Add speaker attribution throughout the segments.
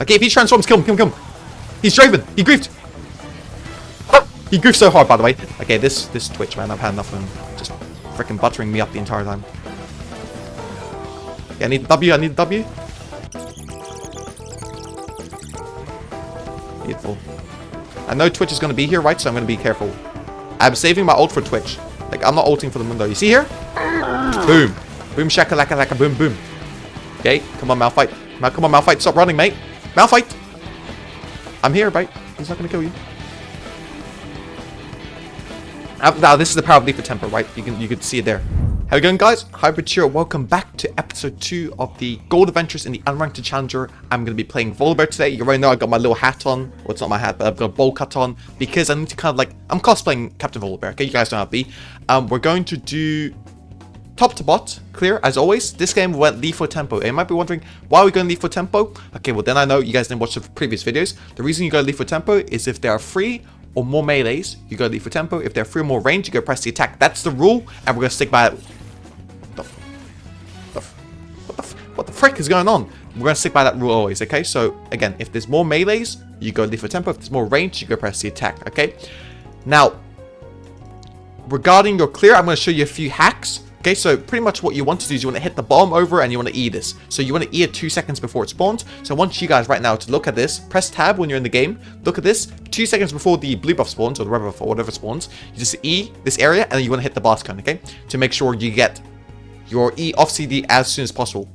Speaker 1: Okay, if he transforms, kill him, kill him, kill him. He's Draven. He griefed. He griefed so hard, by the way. Okay, this Twitch, man, I've had enough of him. Just freaking buttering me up the entire time. Okay, I need the W, I need the W. Beautiful. I know Twitch is going to be here, right? So I'm going to be careful. I'm saving my ult for Twitch. Like, I'm not ulting for the Mundo. You see here? Boom. Boom, shakalaka, laka, boom, boom. Okay, come on, Malphite. Come on, Malphite. Stop running, mate. Malphite. I'm here, mate. He's not going to kill you. Now, this is the power of Leaf for Tempo, right? You can see it there. How you going, guys? hybradge here. Welcome back to episode 2 of the Gold Adventures in the Unranked Challenger. I'm going to be playing Volibear today. You already know I got my little hat on. Well, it's not my hat, but I've got a bowl cut on because I need to kind of like... I'm cosplaying Captain Volibear, okay? You guys know how to be. We're going to do top to bot, clear, as always. This game we went Leaf for Tempo. And you might be wondering, why are we going Leaf for Tempo? Okay, well, then I know you guys didn't watch the previous videos. The reason you go Leaf for Tempo is if there are 3 or more melees, you go Leaf for Tempo. If there are 3 or more range, you go press the attack. That's the rule, and we're going to stick by it. What the frick is going on? We're going to stick by that rule always, okay? So, again, if there's more melees, you go Leaf for Tempo. If there's more range, you go press the attack, okay? Now, regarding your clear, I'm going to show you a few hacks. Okay, so pretty much what you want to do is you want to hit the bomb over and you want to E this. So you want to E it 2 seconds before it spawns. So I want you guys right now to look at this. Press tab when you're in the game. Look at this. 2 seconds before the blue buff spawns or the red buff or whatever spawns. You just E this area and then you want to hit the blast cone, okay? To make sure you get your E off CD as soon as possible.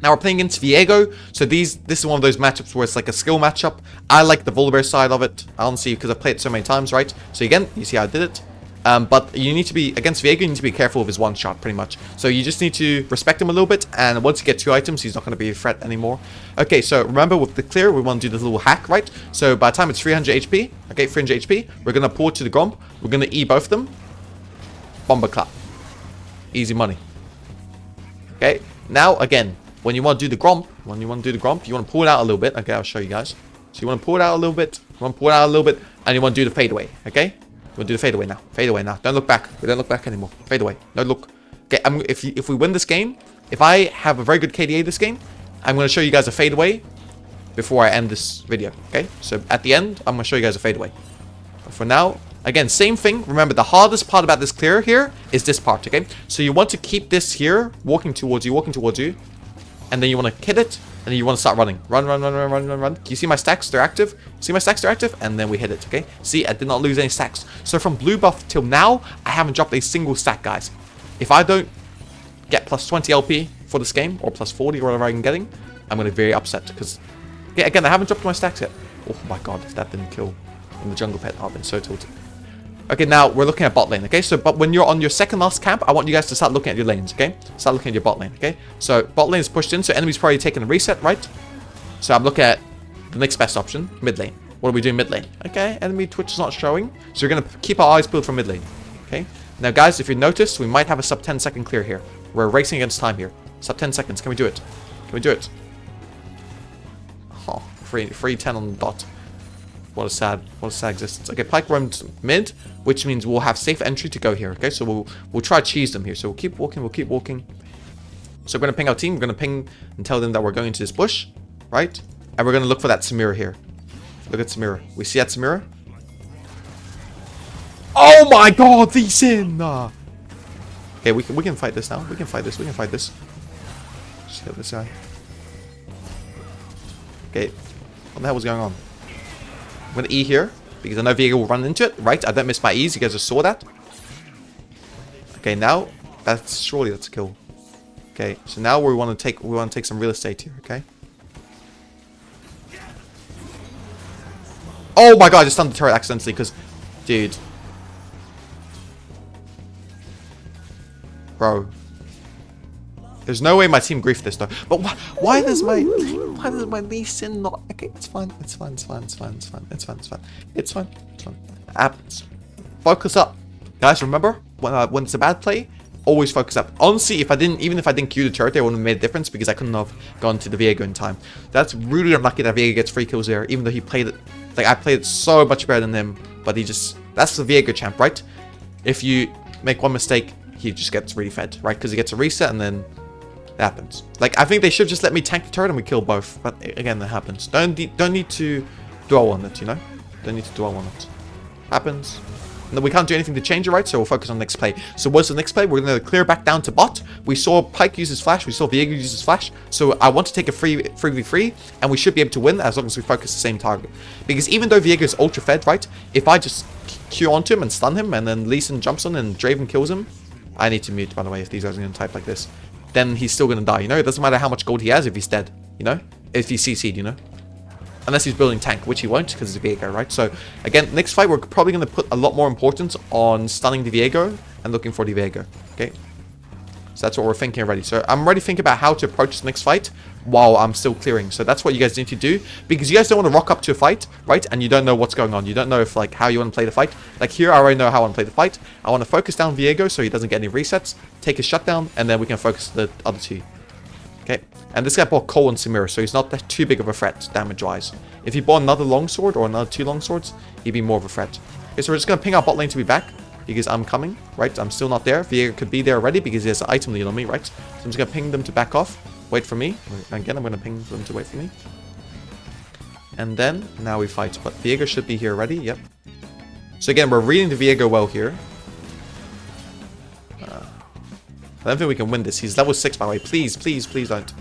Speaker 1: Now we're playing against Viego, so this is one of those matchups where it's like a skill matchup. I like the Volibear side of it, honestly, because I've played it so many times, right? So again, you see how I did it. But you need to be, against Viego, you need to be careful of his one shot, pretty much. So you just need to respect him a little bit, and once you get 2 items, he's not going to be a threat anymore. Okay, so remember with the clear, we want to do this little hack, right? So by the time it's 300 HP, okay, 300 HP, we're going to pull it to the Gromp. We're going to E both of them. Bomber clap. Easy money. Okay, now again, when you want to do the Gromp, you want to pull it out a little bit. Okay, I'll show you guys. So you want to pull it out a little bit, and you want to do the fade away, okay? We'll do the fade away now. Fade away now. Don't look back. We don't look back anymore. Fade away. No look. Okay, if we win this game, if I have a very good KDA this game, I'm going to show you guys a fade away before I end this video, okay? So at the end, I'm going to show you guys a fade away. But for now, again, same thing. Remember, the hardest part about this clear here is this part, okay? So you want to keep this here, walking towards you, and then you want to hit it, and then you want to start running. Run. Can you see my stacks? They're active. See my stacks? They're active. And then we hit it, okay? See, I did not lose any stacks. So from blue buff till now, I haven't dropped a single stack, guys. If I don't get plus 20 LP for this game, or plus 40, or whatever I'm getting, I'm going to be very upset. Because, okay, again, I haven't dropped my stacks yet. Oh my god, if that didn't kill in the jungle pet, I've been so tilted. Okay, now we're looking at bot lane, okay? So, but when you're on your second last camp, I want you guys to start looking at your lanes, okay? Start looking at your bot lane, okay? So, bot lane is pushed in, so enemy's probably taking a reset, right? So, I'm looking at the next best option, mid lane. What are we doing mid lane? Okay, enemy Twitch is not showing, so we're going to keep our eyes peeled for mid lane, okay? Now, guys, if you notice, we might have a sub 10 second clear here. We're racing against time here. Sub 10 seconds, can we do it? Can we do it? Oh, free 10 on the dot. What a sad existence. Okay, Pyke roamed mid, which means we'll have safe entry to go here, okay? So we'll try to cheese them here. So we'll keep walking. So we're going to ping our team. We're going to ping and tell them that we're going into this bush, right? And we're going to look for that Samira here. Look at Samira. We see that Samira? Oh my god, the sin! Okay, we can fight this now. We can fight this. Just hit this guy. Okay, what the hell was going on? I'm going to E here, because I know Viego will run into it, right? I don't miss my E's, you guys just saw that. Okay, now, surely that's a kill. Okay, so now we want to take some real estate here, okay? Oh my god, I just stunned the turret accidentally, because, dude. Bro. There's no way my team griefed this though. But why does my Lee Sin not? Okay, it's fine. Happens. Focus up, guys. Remember when it's a bad play, always focus up. Honestly, even if I didn't queue the turret, it wouldn't have made a difference because I couldn't have gone to the Viego in time. That's really unlucky that Viego gets 3 kills there, even though he played it like I played it so much better than him. But that's the Viego champ, right? If you make one mistake, he just gets really fed, right? Because he gets a reset and then It happens. Like, I think they should just let me tank the turret and we kill both. But again, that happens. Don't need to dwell on it, you know? Don't need to dwell on it. Happens. No, we can't do anything to change it, right? So we'll focus on the next play. So what's the next play? We're going to clear back down to bot. We saw Pyke use his flash. We saw Viego use his flash. So I want to take a 3v3, and we should be able to win as long as we focus the same target. Because even though Viego is ultra fed, right? If I just Q onto him and stun him, and then Lee Sin jumps on and Draven kills him. I need to mute, by the way, if these guys are going to type like this. Then he's still going to die, you know? It doesn't matter how much gold he has if he's dead, you know? If he's CC'd, you know? Unless he's building tank, which he won't because it's Viego, right? So, again, next fight, we're probably going to put a lot more importance on stunning the Viego and looking for the Viego, okay? So that's what we're thinking already. So I'm already thinking about how to approach the next fight while I'm still clearing. So that's what you guys need to do, because you guys don't want to rock up to a fight, right? And you don't know what's going on. You don't know if, like, how you want to play the fight. Like here, I already know how I want to play the fight. I want to focus down Viego so he doesn't get any resets, take his shutdown, and then we can focus the other two. Okay, and this guy bought Cole and Samira, so he's not that too big of a threat damage-wise. If he bought another longsword or another 2 longswords, he'd be more of a threat. Okay, so we're just going to ping our bot lane to be back, because I'm coming, right? I'm still not there. Viego could be there already because he has an item lead on me, right? So I'm just going to ping them to back off, wait for me. Again, I'm going to ping them to wait for me. And then, now we fight. But Viego should be here already, yep. So again, we're reading the Viego well here. I don't think we can win this. He's level 6, by the way. Please, please, please don't.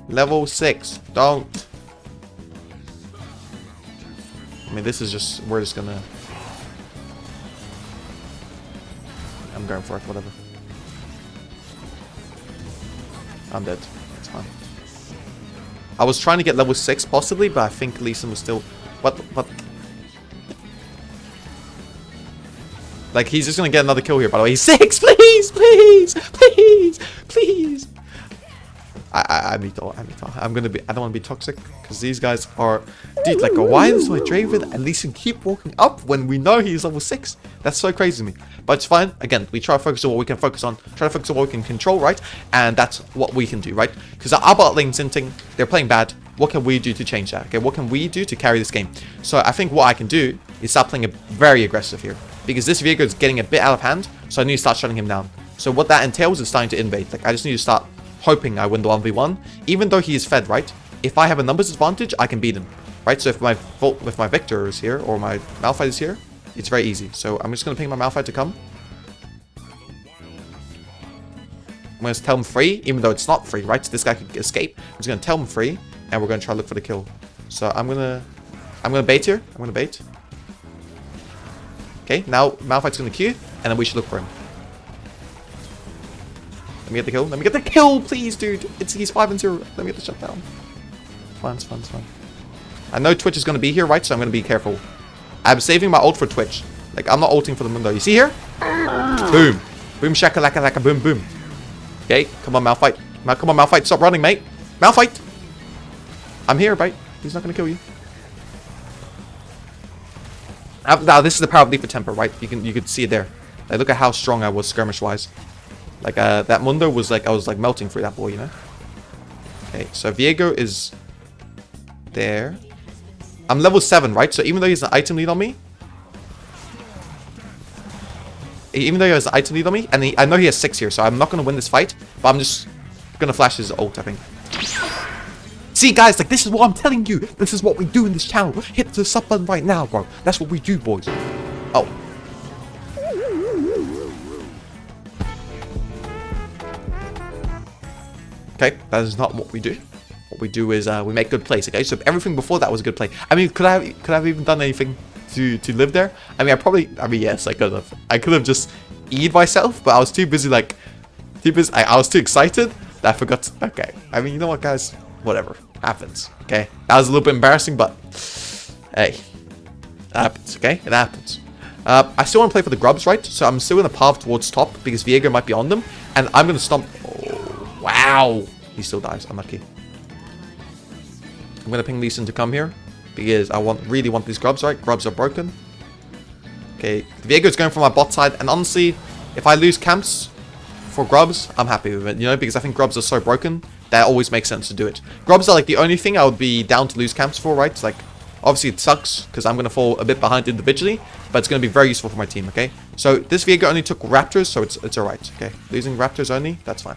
Speaker 1: Level 6. Don't. I mean, this is just... We're just gonna... I'm going for it, whatever. I'm dead. It's fine. I was trying to get level 6, possibly, but I think Lee Sin was still... What? Like, he's just gonna get another kill here, by the way. He's 6! Please! Please! Please! Please! I don't want to be toxic, because these guys are... Dude, like, why does my Draven at least keep walking up when we know he's level 6? That's so crazy to me. But it's fine. Again, we try to focus on what we can focus on. Try to focus on what we can control, right? And that's what we can do, right? Because our bot lane's hinting, they're playing bad. What can we do to change that? Okay, what can we do to carry this game? So I think what I can do is start playing very aggressive here. Because this Viego is getting a bit out of hand, so I need to start shutting him down. So what that entails is starting to invade. Like, I just need to start hoping I win the 1v1. Even though he is fed, right? If I have a numbers advantage, I can beat him. Right? So if my Victor is here, or my Malphite is here, it's very easy. So I'm just going to ping my Malphite to come. I'm going to tell him free, even though it's not free, right? So this guy could escape. I'm just going to tell him free, and we're going to try to look for the kill. So I'm going to bait here. I'm going to bait. Okay, now Malphite's going to Q, and then we should look for him. Let me get the kill. Let me get the kill, please, dude. He's 5-0. Let me get the shutdown. It's fine. I know Twitch is going to be here, right? So I'm going to be careful. I'm saving my ult for Twitch. Like, I'm not ulting for the Mundo. You see here? Boom. Boom, shakalaka, laka, boom, boom. Okay, come on, Malphite. Come on, Malphite. Stop running, mate. Malphite. I'm here, mate. He's not going to kill you. Now, this is the power of Leap Temper, right? You could see it there. Like, look at how strong I was skirmish-wise. Like, that Mundo was like, I was like melting through that boy, you know? Okay, so Viego is there. I'm level 7, right? So even though he has an item lead on me, and I know he has 6 here, so I'm not going to win this fight, but I'm just going to flash his ult, I think. See, guys, like, this is what I'm telling you. This is what we do in this channel. Hit the sub button right now, bro. That's what we do, boys. Oh. Okay, that is not what we do. What we do is we make good plays, okay? So everything before that was a good play. I mean, could I have even done anything to live there? I mean, yes, I could have. I could have just E'd myself, but I was too busy, like, I was too excited that I forgot to, okay. I mean, you know what, guys? Whatever. Happens, okay? That was a little bit embarrassing, but hey, it happens, okay? It happens. I still want to play for the grubs, right? So I'm still in the path towards top because Viego might be on them, and I'm going to stomp. Oh, wow. He still dies. Unlucky. I'm going to ping Lee Sin to come here because I really want these grubs, right? Grubs are broken. Okay, Viego's going for my bot side, and honestly, if I lose camps for grubs, I'm happy with it, you know, because I think grubs are so broken that always makes sense to do it. Grubs are like the only thing I would be down to lose camps for, right? It's like, Obviously, it sucks because I'm going to fall a bit behind individually, but it's going to be very useful for my team, okay? So this Viego only took Raptors, so it's alright, okay? Losing Raptors only, that's fine.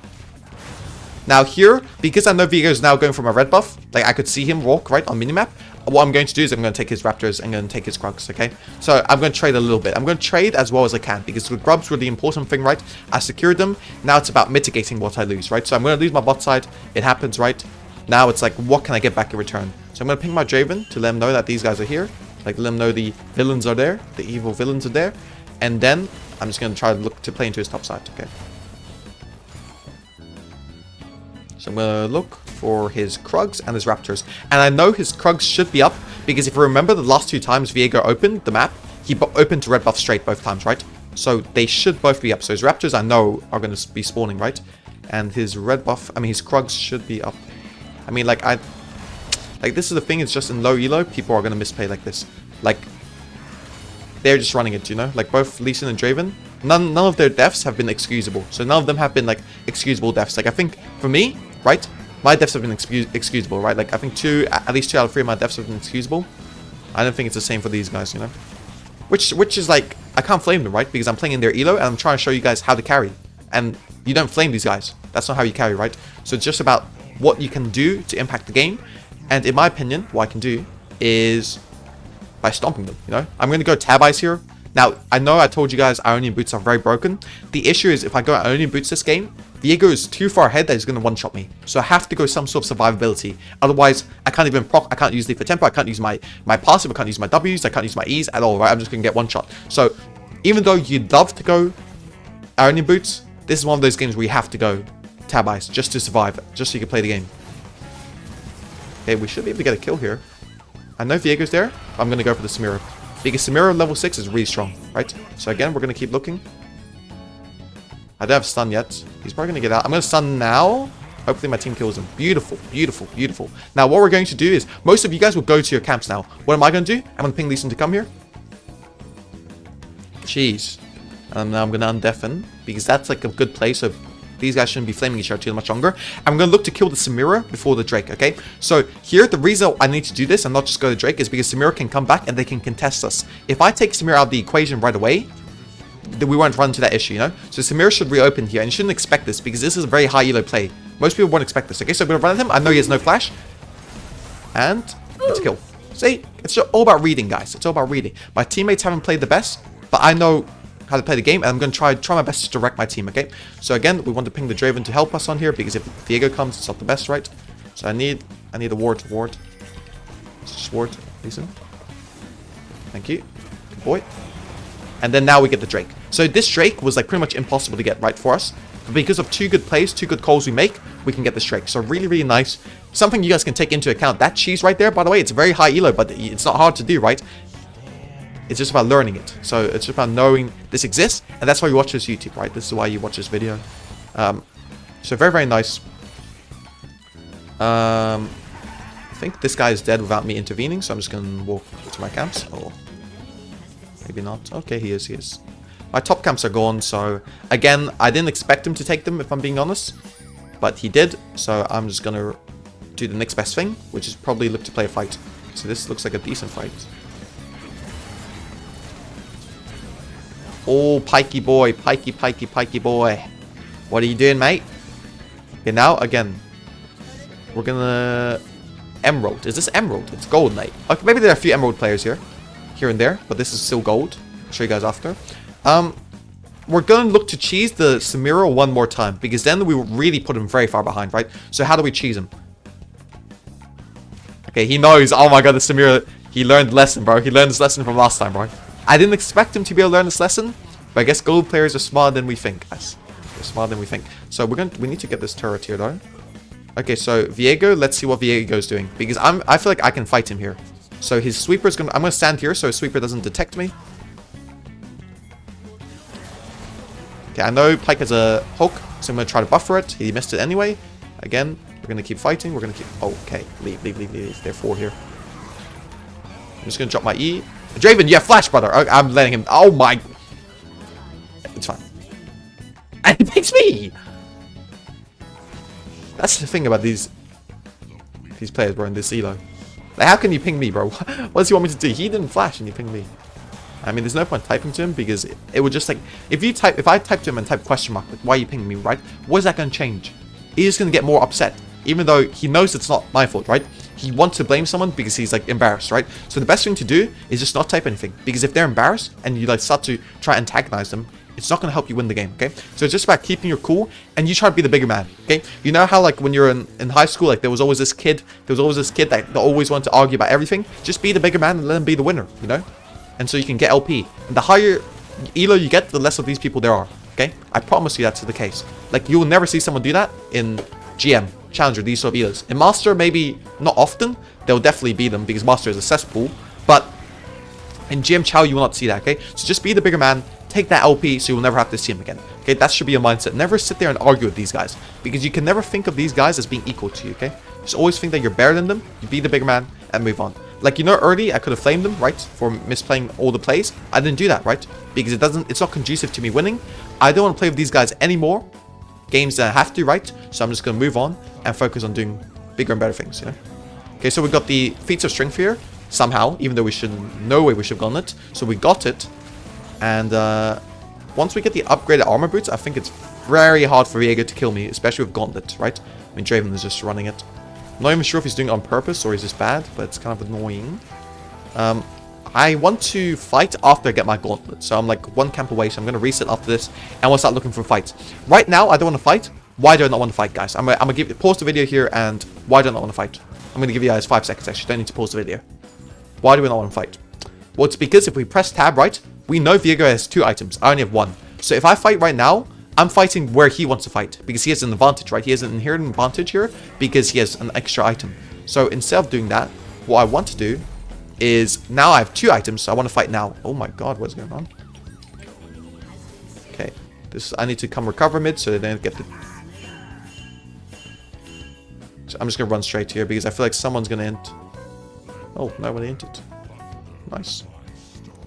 Speaker 1: Now here, because I know Viego is now going from a red buff, like I could see him walk, right, on minimap. What I'm going to do is I'm going to take his Raptors and I'm going to take his Krugs, okay? So I'm going to trade a little bit. I'm going to trade as well as I can because the grubs were the important thing, right? I secured them. Now it's about mitigating what I lose, right? So I'm going to lose my bot side. It happens, right? Now it's like, what can I get back in return? So I'm going to ping my Draven to let him know that these guys are here. Like, let him know the villains are there. The evil villains are there. And then I'm just going to try to look to play into his top side, okay? So I'm going to look for his Krugs and his Raptors. And I know his Krugs should be up because if you remember the last 2 times Viego opened the map, he opened to red buff straight both times, right? So they should both be up. So his Raptors I know are going to be spawning, right? And his red buff, I mean his Krugs should be up. I mean like this is the thing, it's just in low elo, people are going to misplay like this. Like they're just running it, you know? Like both Lee Sin and Draven, none of their deaths have been excusable. So none of them have been like excusable deaths. Like I think for me, right? My deaths have been excusable, right? Like, I think at least 2 out of 3 of my deaths have been excusable. I don't think it's the same for these guys, you know? Which is like, I can't flame them, right? Because I'm playing in their elo and I'm trying to show you guys how to carry. And you don't flame these guys. That's not how you carry, right? So it's just about what you can do to impact the game. And in my opinion, what I can do is by stomping them, you know? I'm going to go Tab Ice here. Now, I know I told you guys Ionian Boots are very broken. The issue is if I go Ionian Boots this game, Viego is too far ahead that he's going to one-shot me. So I have to go some sort of survivability. Otherwise, I can't even proc. I can't use Leaf for Tempo. I can't use my passive. I can't use my Ws. I can't use my Es at all, right? I'm just going to get one-shot. So even though you'd love to go Ionian Boots, this is one of those games where you have to go Tab Ice just to survive, just so you can play the game. Okay, we should be able to get a kill here. I know Viego's there, but I'm going to go for the Samira. Because Samira level 6 is really strong, right? So again, we're going to keep looking. I don't have stun yet. He's probably going to get out. I'm going to stun now. Hopefully my team kills him. Beautiful, beautiful, beautiful. Now what we're going to do is, most of you guys will go to your camps now. What am I going to do? I'm going to ping Lee Sin to come here. Jeez. And now I'm going to undeafen. Because that's like a good place. So these guys shouldn't be flaming each other too much longer. I'm going to look to kill the Samira before the Drake, okay? So here, the reason I need to do this and not just go to Drake is because Samira can come back and they can contest us. If I take Samira out of the equation right away, we won't run into that issue, you know? So Samira should reopen here, and you shouldn't expect this because this is a very high elo play. Most people won't expect this, okay? So I'm going to run at him. I know he has no flash. And it's a kill. See? It's all about reading, guys. It's all about reading. My teammates haven't played the best, but I know how to play the game, and I'm going to try my best to direct my team, okay? So again, we want to ping the Draven to help us on here, because if Viego comes, it's not the best, right? So I need a ward. Just ward, listen. Thank you. Good boy. And then now we get the Drake. So this Drake was like pretty much impossible to get right for us. But because of 2 good plays, 2 good calls we make, we can get this Drake. So really, really nice. Something you guys can take into account. That cheese right there, by the way, it's a very high elo, but it's not hard to do, right? It's just about learning it. So it's just about knowing this exists. And that's why you watch this YouTube, right? This is why you watch this video. So very, very nice. I think this guy is dead without me intervening. So I'm just going to walk to my camps. Or maybe not. Okay, he is. My top camps are gone. So again, I didn't expect him to take them, if I'm being honest. But he did. So I'm just going to do the next best thing, which is probably look to play a fight. So this looks like a decent fight. Oh, pikey boy, pikey boy. What are you doing, mate? Okay, now, again, we're gonna... Emerald. Is this Emerald? It's gold, mate. Okay, maybe there are a few Emerald players here and there, but this is still gold. I'll show you guys after. We're gonna look to cheese the Samira one more time, because then we will really put him very far behind, right? So how do we cheese him? Okay, he knows. Oh my god, the Samira, he learned the lesson, bro. He learned this lesson from last time, bro. I didn't expect him to be able to learn this lesson, but I guess gold players are smarter than we think, guys. They're smarter than we think. So we need to get this turret here, though. Okay, so Viego, let's see what Viego's doing, because I feel like I can fight him here. So his sweeper's gonna... I'm gonna stand here so his sweeper doesn't detect me. Okay, I know Pike has a hook, so I'm gonna try to buffer it. He missed it anyway. Again, we're gonna keep fighting. We're gonna keep... Oh, okay, leave. They're 4 here. I'm just gonna drop my E. Draven, yeah, flash, brother. I'm letting him... Oh, my... It's fine. And he picks me! That's the thing about these players, bro, in this elo. Like, how can you ping me, bro? What does he want me to do? He didn't flash and you ping me. I mean, there's no point typing to him because it would just like, if I type to him and type question mark, like, why are you pinging me, right? What is that going to change? He's just going to get more upset, even though he knows it's not my fault, right? He wants to blame someone because he's like embarrassed, right? So the best thing to do is just not type anything, because if they're embarrassed and you like start to try and antagonize them, it's not going to help you win the game, okay? So it's just about keeping your cool and you try to be the bigger man, okay? You know how like when you're in high school, like there was always this kid that always wanted to argue about everything? Just be the bigger man and let him be the winner, you know? And so you can get LP. And the higher elo you get, the less of these people there are, okay? I promise you that's the case. Like, you will never see someone do that in GM, Challenger, these sort of elos. In Master, maybe not often. They'll definitely be them because Master is a cesspool. But in GM Chow, you will not see that, okay? So just be the bigger man, take that LP so you will never have to see him again. Okay, that should be your mindset. Never sit there and argue with these guys, because you can never think of these guys as being equal to you, okay? Just always think that you're better than them, you be the bigger man, and move on. Like, you know, early, I could have flamed them, right, for misplaying all the plays. I didn't do that, right? Because it's not conducive to me winning. I don't want to play with these guys anymore. Games that I have to, right? So I'm just going to move on and focus on doing bigger and better things, you know? Okay, so we got the Feats of Strength here, somehow, even though no way we should have gotten it. So we got it. And once we get the upgraded armor boots, I think it's very hard for Viego to kill me, especially with Gauntlet, right? I mean, Draven is just running it. I'm not even sure if he's doing it on purpose or he's just bad, but it's kind of annoying. I want to fight after I get my Gauntlet, so I'm like one camp away, so I'm going to reset after this, and we'll start looking for fights. Right now, I don't want to fight. Why do I not want to fight, guys? I'm going to pause the video here, and why do I not want to fight? I'm going to give you guys 5 seconds, actually. Don't need to pause the video. Why do we not want to fight? Well, it's because if we press tab, right, we know Viego has 2 items. I only have 1. So if I fight right now, I'm fighting where he wants to fight, because he has an advantage, right? He has an inherent advantage here because he has an extra item. So instead of doing that, what I want to do is, now I have 2 items, so I want to fight now. Oh my god, what's going on? Okay, I need to come recover mid so they don't get the... So I'm just going to run straight here because I feel like someone's going to int. Oh, nobody entered. Nice.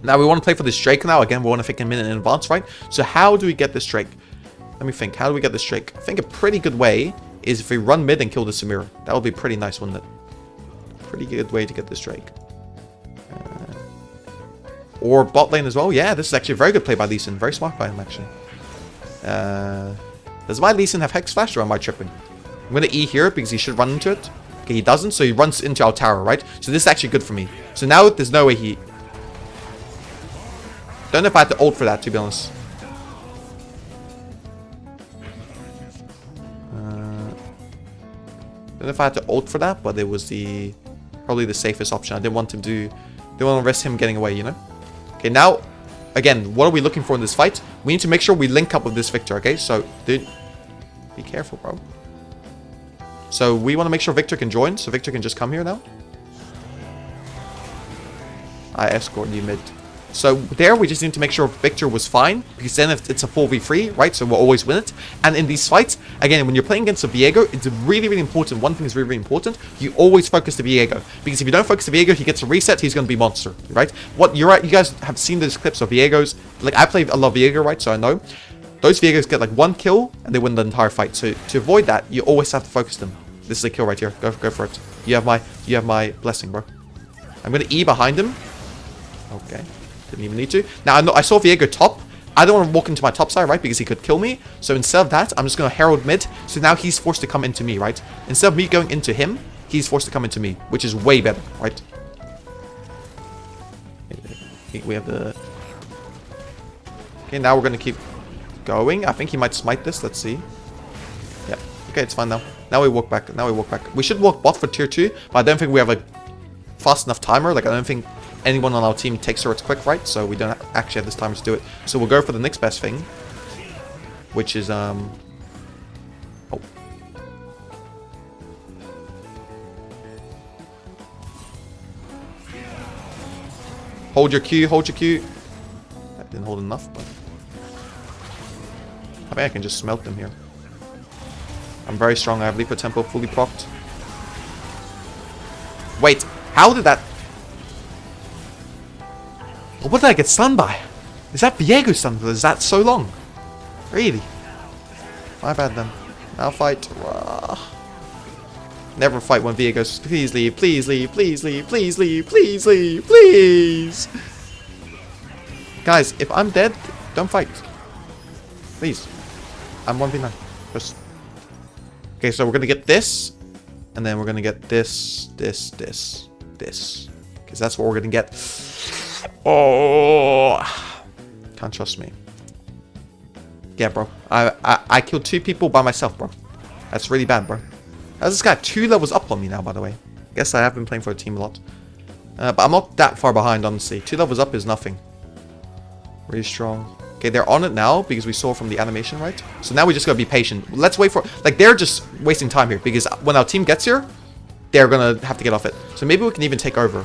Speaker 1: Now we want to play for this Drake now. Again, we want to think a minute in advance, right? So how do we get this Drake? Let me think. How do we get this Drake? I think a pretty good way is if we run mid and kill the Samira. That would be pretty nice, wouldn't it? Pretty good way to get this Drake. Or bot lane as well. Yeah, this is actually a very good play by Lee Sin. Very smart by him, actually. Does my Lee Sin have Hex Flash, or am I tripping? I'm going to E here because he should run into it. Okay, he doesn't, so he runs into our tower, right? So this is actually good for me. So now there's no way he... Don't know if I had to ult for that, to be honest. Don't know if I had to ult for that, but it was probably the safest option. I didn't want to risk him getting away, you know? Okay, now, again, what are we looking for in this fight? We need to make sure we link up with this Victor, okay? So, dude, be careful, bro. So, we want to make sure Victor can join, so Victor can just come here now. I escort you mid. So there we just need to make sure Victor was fine, because then if it's a 4v3, right, so we'll always win it. And in these fights, again, when you're playing against a Viego, it's really, really important. One thing is really, really important. You always focus the Viego, because if you don't focus the Viego, he gets a reset, he's going to be monster, right? You guys have seen those clips of Viegos. Like, I play a lot of Viego, right, so I know. Those Viegos get like 1 kill, and they win the entire fight. So to avoid that, you always have to focus them. This is a kill right here. Go for it. You have my blessing, bro. I'm going to E behind him. Okay. Didn't even need to. Now, I saw Viego top. I don't want to walk into my top side, right? Because he could kill me. So instead of that, I'm just going to Herald mid. So now he's forced to come into me, right? Instead of me going into him, he's forced to come into me, which is way better, right? We have the... Okay, now we're going to keep going. I think he might smite this. Let's see. Yeah. Okay, it's fine now. Now we walk back. We should walk bot for tier 2, but I don't think we have a fast enough timer. Like, I don't think anyone on our team takes turrets quick, right? So we don't actually have this timer to do it. So we'll go for the next best thing, which is oh. Hold your Q. That didn't hold enough, but I think I can just smelt them here. I'm very strong. I have Leaper Tempo fully procced. Wait, how did that... What did I get stunned by? Is that Viego stunned? Is that so long? Really? My bad then. Now fight. Never fight when Via goes, please leave, please leave, please leave, please leave, please leave, please. Guys, if I'm dead, don't fight. Please. I'm 1v9. Just. Okay, so we're gonna get this. And then we're gonna get this. Because that's what we're gonna get. Oh. Can't trust me. Yeah, bro. I killed 2 people by myself, bro. That's really bad, bro. How's this guy 2 levels up on me now, by the way? Guess I have been playing for a team a lot. But I'm not that far behind, honestly. 2 levels up is nothing. Really strong. Okay, they're on it now because we saw from the animation, right? So now we just gotta be patient. Let's wait for... Like, they're just wasting time here because when our team gets here, they're gonna have to get off it. So maybe we can even take over.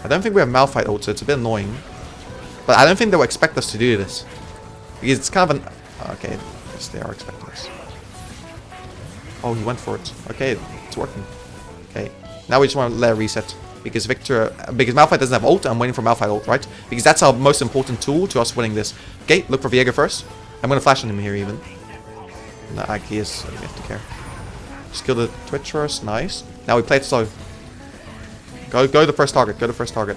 Speaker 1: I don't think we have Malphite ult, so it's a bit annoying. But I don't think they'll expect us to do this. Because it's kind of an... Okay, yes, they are expecting us. Oh, he went for it. Okay, it's working. Okay, now we just want to let it reset. Because Malphite doesn't have ult, I'm waiting for Malphite ult, right? Because that's our most important tool to us winning this. Okay, look for Viego first. I'm going to flash on him here even. No, he is, so we have to care. Just kill the Twitch first, nice. Now we play it slow. Go to the first target, go to the first target.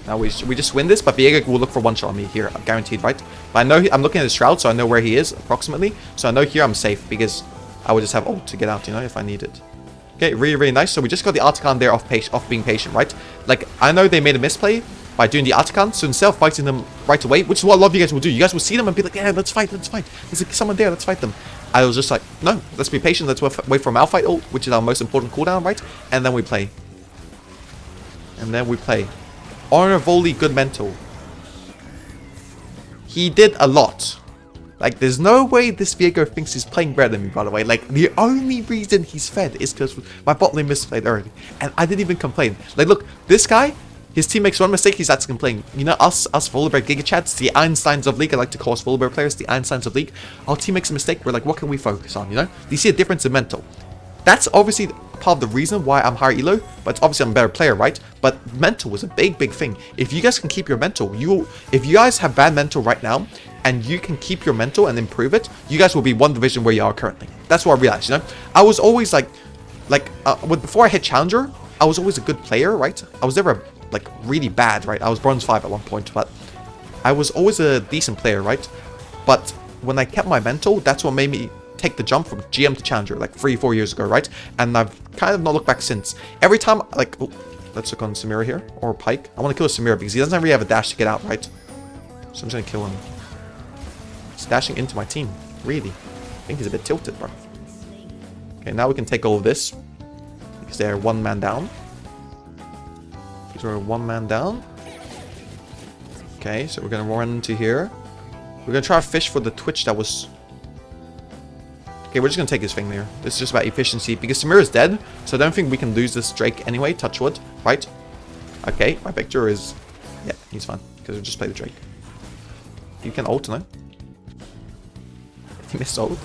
Speaker 1: Now we just win this, but Viego will look for one shot on me here, guaranteed, right? But I know I'm looking at his shroud, so I know where he is approximately. So I know here I'm safe because I would just have ult to get out, you know, if I need it. Okay, really, really nice. So we just got the Artican there off being patient, right? Like, I know they made a misplay by doing the Artican, so instead of fighting them right away, which is what a lot of you guys will do, you guys will see them and be like, yeah, let's fight, let's fight. There's like someone there, let's fight them. I was just like, no, let's be patient, let's wait for Malphite ult, which is our most important cooldown, right? And then we play. And then we play. Honor Volley, good mental. He did a lot. Like, there's no way this Viego thinks he's playing better than me, by the way. Like, the only reason he's fed is because my bot lane misplayed early. And I didn't even complain. Like, look, this guy, his team makes one mistake, he starts to complain. You know, us Volibear Giga Chats, the Einsteins of League, I like to call us Volibear players, the Einsteins of League. Our team makes a mistake, we're like, what can we focus on, you know? Do you see a difference in mental? That's obviously part of the reason why I'm higher elo, but obviously I'm a better player, right? But mental was a big thing. If you guys can keep your mental, if you guys have bad mental right now, and you can keep your mental and improve it, you guys will be one division where you are currently. That's what I realized, you know? I was always before I hit Challenger, I was always a good player, right? I was never, like, really bad, right? I was Bronze 5 at one point, but I was always a decent player, right? But when I kept my mental, that's what made me take the jump from GM to Challenger, like 3-4 years ago, right? And I've kind of not looked back since. Every time, like, oh, let's look on Samira here, or Pyke. I want to kill Samira because he doesn't really have a dash to get out, right? So I'm just going to kill him. He's dashing into my team, really. I think he's a bit tilted, bro. Okay, now we can take all of this. Because they're 1 man down. These are 1 man down. Okay, so we're going to run into here. We're going to try to fish for the Twitch that was... Okay, we're just going to take his thing there. This is just about efficiency. Because Samira's dead, so I don't think we can lose this Drake anyway. Touch wood, right? Okay, my picture is... Yeah, he's fine. Because we'll just play the Drake. You can ult, no? He missed ult.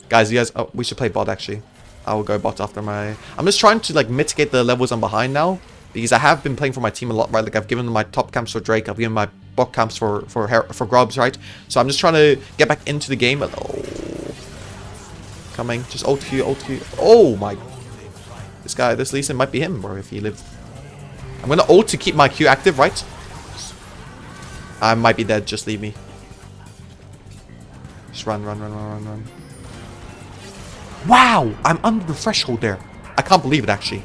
Speaker 1: Guys, oh, we should play bot actually. I will go bot after my... I'm just trying to like mitigate the levels I'm behind now. Because I have been playing for my team a lot, right? Like I've given them my top camps for Drake. I've given my bot camps for grubs, right? So I'm just trying to get back into the game. Oh. Coming. Just ult Q, ult Q. Oh my... This guy, this Lee Sin might be him, bro, if he lived. I'm gonna ult to keep my Q active, right? I might be dead, just leave me. Just run. Wow! I'm under the threshold there. I can't believe it, actually.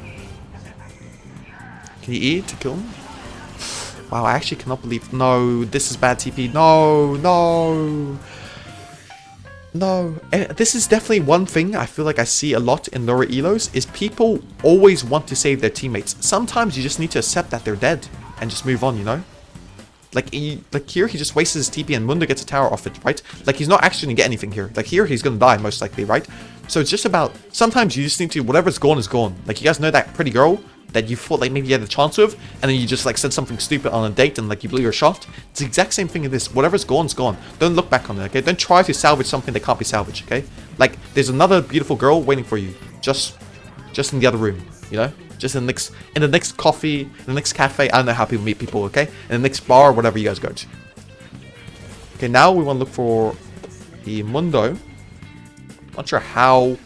Speaker 1: Can you E to kill him? Wow, I actually cannot believe... No, this is bad TP. No. And this is definitely one thing I feel like I see a lot in lower elos, is people always want to save their teammates. Sometimes you just need to accept that they're dead and just move on, you know? Like here, he just wastes his TP and Mundo gets a tower off it, right? Like, he's not actually gonna get anything here. Like, here, he's gonna die, most likely, right? So it's just about... Sometimes you just need to... Whatever's gone is gone. Like, you guys know that pretty girl that you thought, like, maybe you had a chance with, and then you just, like, said something stupid on a date and, like, you blew your shot? It's the exact same thing in this. Whatever's gone is gone. Don't look back on it, okay? Don't try to salvage something that can't be salvaged, okay? Like, there's another beautiful girl waiting for you. Just in the other room, you know? Just in the next coffee, in the next cafe. I don't know how people meet people, okay? In the next bar, whatever you guys go to. Okay, now we want to look for the Mundo. Not sure how.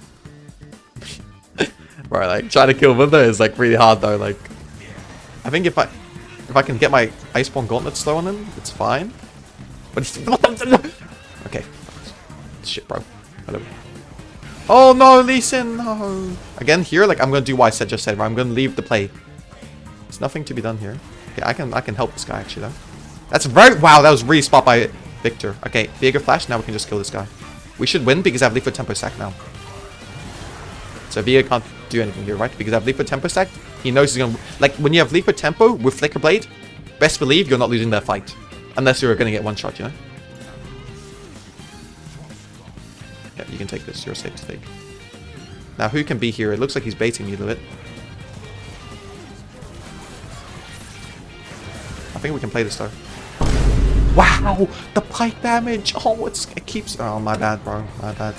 Speaker 1: Right, like trying to kill Mundo is like really hard though. Like, I think if I can get my Iceborne Gauntlet slow on him, it's fine. But it's okay. Shit, bro. Whatever. Oh no, Lee Sin, no. Again here, like I'm gonna do what I just said, right? I'm gonna leave the play. There's nothing to be done here. Okay, I can help this guy actually though. That's very wow, that was really spot by Victor. Okay, Viega Flash, now we can just kill this guy. We should win because I have Leaf for Tempo Stack now. So Viega can't do anything here, right? Because I have Leaf for Tempo Stack. He knows he's gonna like when you have Leaf for Tempo with Flicker Blade, best believe you're not losing that fight. Unless you're gonna get one shot, you know? Yeah, you can take this, you're safe to take. Now who can be here? It looks like he's baiting me a little bit. I think we can play this though. Wow! The pike damage! Oh, it keeps... Oh, my bad, bro. My bad.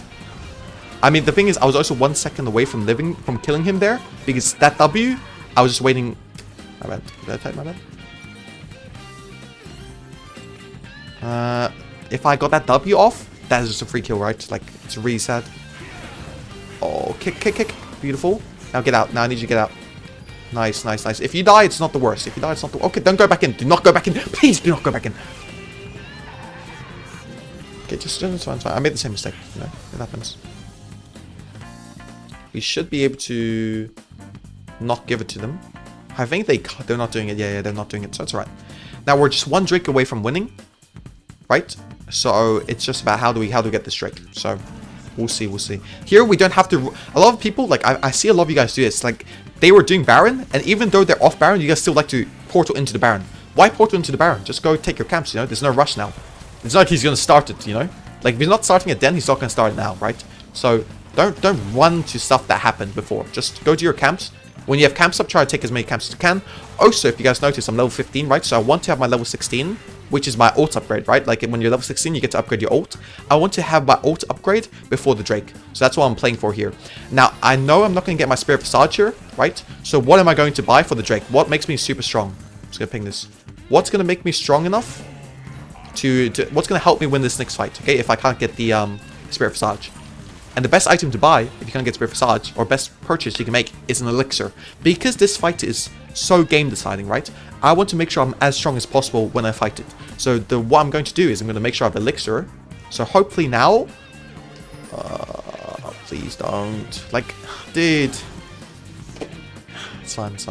Speaker 1: I mean, the thing is, I was also 1 second away from killing him there. Because that W, I was just waiting... My bad. Did I type my bad? If I got that W off, that is just a free kill, right? Like, it's really sad. Oh, kick. Beautiful. Now get out. Now I need you to get out. Nice. If you die, it's not the worst. If you die, it's not the... Okay, don't go back in. Do not go back in. Please do not go back in. Okay, it's fine. I made the same mistake. You know, it happens. We should be able to not give it to them. I think they're not doing it. Yeah, they're not doing it. So it's alright. Now we're just one drink away from winning, right? So it's just about how do we get this drink. So we'll see. Here we don't have to. A lot of people like I see a lot of you guys do this. Like they were doing Baron, and even though they're off Baron, you guys still like to portal into the Baron. Why portal into the Baron? Just go take your camps. You know, there's no rush now. It's not like he's gonna start it, you know? Like if he's not starting it then, he's not gonna start it now, right? So don't run to stuff that happened before. Just go to your camps. When you have camps up, try to take as many camps as you can. Also, if you guys notice, I'm level 15, right? So I want to have my level 16, which is my ult upgrade, right? Like when you're level 16, you get to upgrade your ult. I want to have my ult upgrade before the Drake. So that's what I'm playing for here. Now, I know I'm not going to get my Spirit Visage here, right? So what am I going to buy for the Drake? What makes me super strong? I'm just going to ping this. What's going to make me strong enough what's going to help me win this next fight, okay, if I can't get the Spirit Visage. And the best item to buy, if you can't get Spirit Visage, or best purchase you can make, is an elixir. Because this fight is so game deciding, right? I want to make sure I'm as strong as possible when I fight it. So what I'm going to do is I'm going to make sure I have elixir. So hopefully now... please don't. Like, dude. It's fine. It's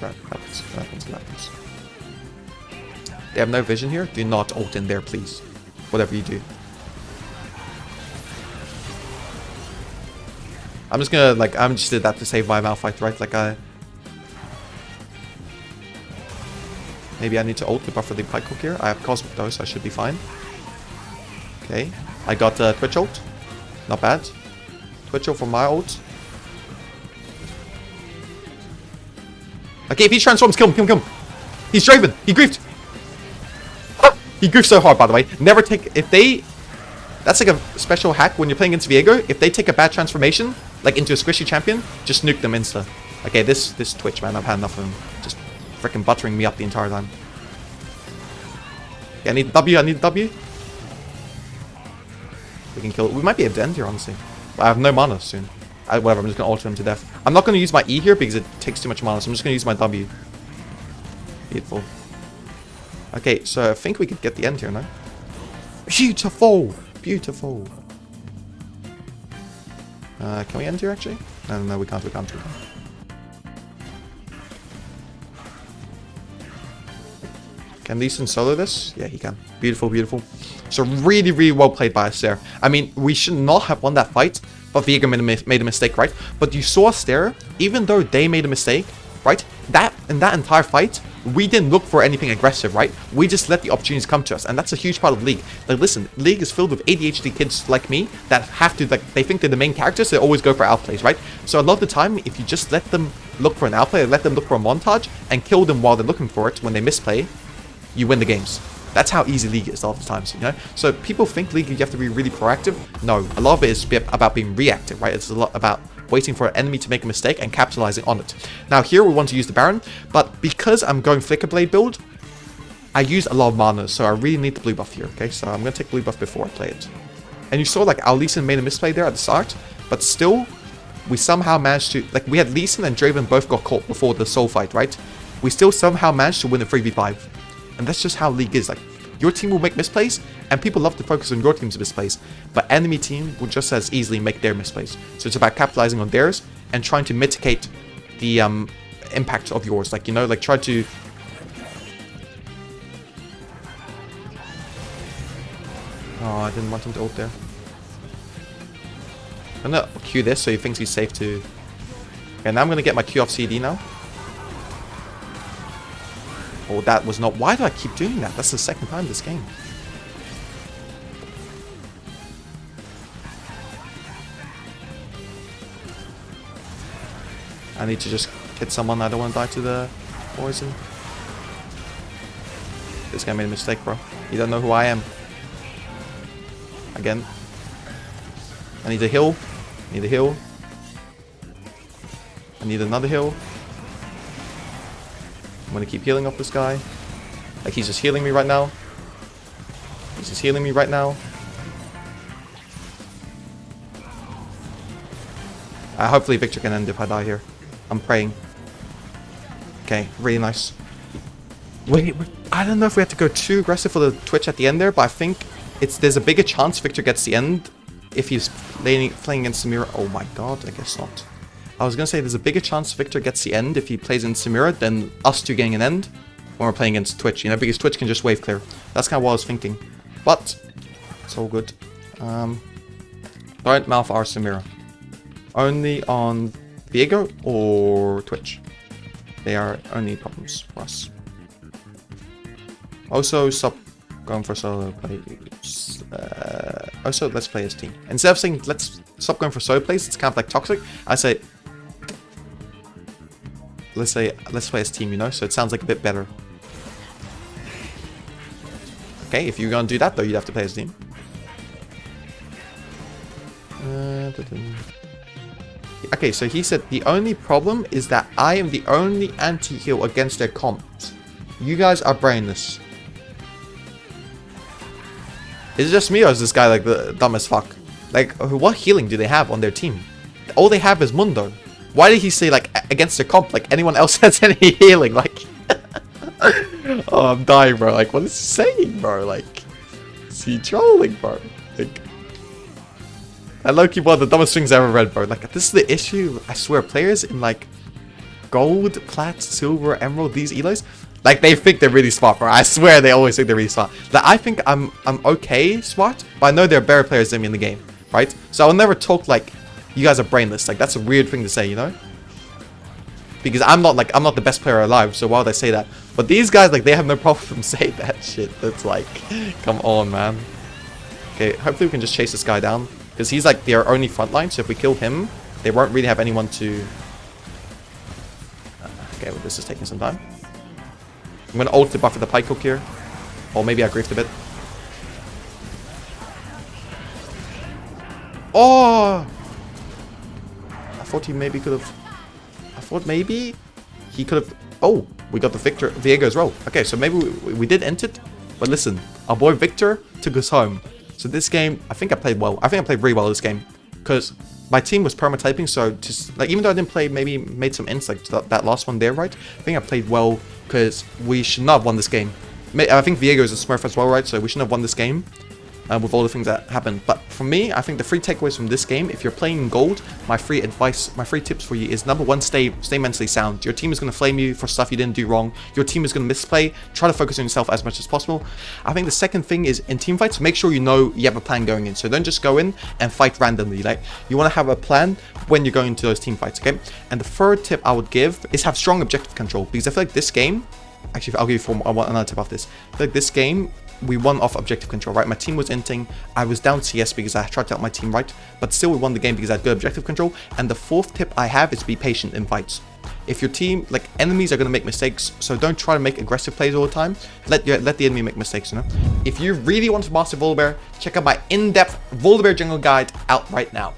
Speaker 1: right. Happens. They have no vision here. Do not ult in there, please. Whatever you do. I'm just gonna, like, I'm just did that to save my Malphite, right? Like, maybe I need to ult to buffer the Pike Hook here. I have Cosmic though, so I should be fine. Okay. I got Twitch ult. Not bad. Twitch ult for my ult. Okay, if he transforms, kill him. He's Draven. He griefed. He griefed so hard, by the way. Never take... If they... That's like a special hack when you're playing against Viego. If they take a bad transformation, like into a squishy champion, just nuke them insta. Okay, this Twitch, man, I've had enough of him. Just freaking buttering me up the entire time. Okay, I need the W. We can kill it. We might be able to end here, honestly. I have no mana soon. Whatever, I'm just going to alter him to death. I'm not going to use my E here because it takes too much mana, so I'm just going to use my W. Beautiful. Okay, so I think we could get the end here, no? Beautiful! Beautiful. Can we end here, actually? No, we can't. Can Lee Sin solo this? Yeah, he can. Beautiful. So really well played by us there. I mean, we should not have won that fight, but Viego made a mistake, right? But you saw us there, even though they made a mistake, right? In that entire fight, we didn't look for anything aggressive, right? We just let the opportunities come to us, and that's a huge part of League. Like, listen, League is filled with ADHD kids like me that have to, like, they think they're the main characters, so they always go for outplays, right? So a lot of the time, if you just let them look for an outplay, let them look for a montage, and kill them while they're looking for it when they misplay, you win the games. That's how easy League is a lot of the times, you know? So people think League, you have to be really proactive. No, a lot of it is about being reactive, right? It's a lot about waiting for an enemy to make a mistake and capitalizing on it. Now here we want to use the Baron, but because I'm going Flicker Blade build, I use a lot of mana, so I really need the blue buff here, okay? So I'm going to take blue buff before I play it. And you saw like our Lee Sin made a misplay there at the start, but still, we somehow managed to, like we had Lee Sin and Draven both got caught before the soul fight, right? We still somehow managed to win a 3v5. And that's just how League is, like, your team will make misplays, and people love to focus on your team's misplays, but enemy team will just as easily make their misplays. So it's about capitalizing on theirs and trying to mitigate the impact of yours. Like, you know, like try to... Oh, I didn't want him to ult there. I'm gonna Q this so he thinks he's safe to... Okay, now I'm gonna get my Q off CD now. Oh, that was not... Why do I keep doing that? That's the second time this game. I need to just hit someone. I don't want to die to the poison. This guy made a mistake, bro. You don't know who I am. Again. I need a heal. I need a heal. I need another heal. I'm gonna keep healing up this guy. Like, he's just healing me right now. He's just healing me right now. Hopefully Victor can end if I die here. I'm praying. Okay, really nice. Wait, I don't know if we have to go too aggressive for the Twitch at the end there, but I think there's a bigger chance Victor gets the end if he's playing against Samira. Oh my god, I guess not. I was gonna say there's a bigger chance Victor gets the end if he plays in Samira than us two getting an end when we're playing against Twitch, you know, because Twitch can just wave clear. That's kind of what I was thinking. But it's all good. Don't mouth our Samira. Only on Viego or Twitch. They are only problems for us. Also, stop going for solo plays. Also, let's play as team. Instead of saying let's stop going for solo plays, it's kind of like toxic. I say let's play as team, you know, so it sounds like a bit better. Okay, if you're gonna do that though, you'd have to play as team. Okay, so he said the only problem is that I am the only anti-heal against their comps. You guys are brainless. Is it just me or is this guy like the dumb as fuck? Like, what healing do they have on their team? All they have is Mundo. Why did he say like against their comp? Like anyone else has any healing? Like, oh, I'm dying, bro. Like, what is he saying, bro? Like, is he trolling, bro? Like, I low-key one of the dumbest things I ever read, bro. Like, this is the issue. I swear, players in like gold, plat, silver, emerald, these elos, like they think they're really smart, bro. I swear they always think they're really smart. Like, I think I'm okay smart, but I know there are better players than me in the game, right? So I'll never talk like you guys are brainless. Like, that's a weird thing to say, you know? Because I'm not the best player alive, so why would I say that? But these guys, like, they have no problem saying that shit. That's like, come on, man. Okay, hopefully we can just chase this guy down. Because he's like their only front line, so if we kill him, they won't really have anyone to... Okay, well, this is taking some time. I'm going to ult to buffer the pike hook here. Or maybe I griefed a bit. Oh! I thought he maybe could have... I thought maybe he could have... Oh, we got the Victor Viego as well. Okay, so maybe we did int it. But listen, our boy Victor took us home. So this game, I think I played well. I think I played really well this game. Because my team was perma-typing, so just, like, even though I didn't play, maybe made some ints, like that last one there, right? I think I played well, because we should not have won this game. I think Viego is a smurf as well, right? So we shouldn't have won this game. With all the things that happened. But for me, I think the three takeaways from this game, if you're playing in gold, my free advice, my free tips for you is number one, stay mentally sound. Your team is going to flame you for stuff you didn't do wrong. Your team is going to misplay. Try to focus on yourself as much as possible. I think the second thing is in team fights, make sure you know you have a plan going in. So don't just go in and fight randomly. Like, you want to have a plan when you're going into those team fights, okay? And the third tip I would give is have strong objective control. Because I feel like this game, actually, I'll give you another tip off this. I feel like this game, we won off objective control, right? My team was inting. I was down CS because I tried to help my team, right? But still, we won the game because I had good objective control. And the fourth tip I have is be patient in fights. If your team, like, enemies are going to make mistakes, so don't try to make aggressive plays all the time. Let the enemy make mistakes, you know? If you really want to master Volibear, check out my in-depth Volibear jungle guide out right now.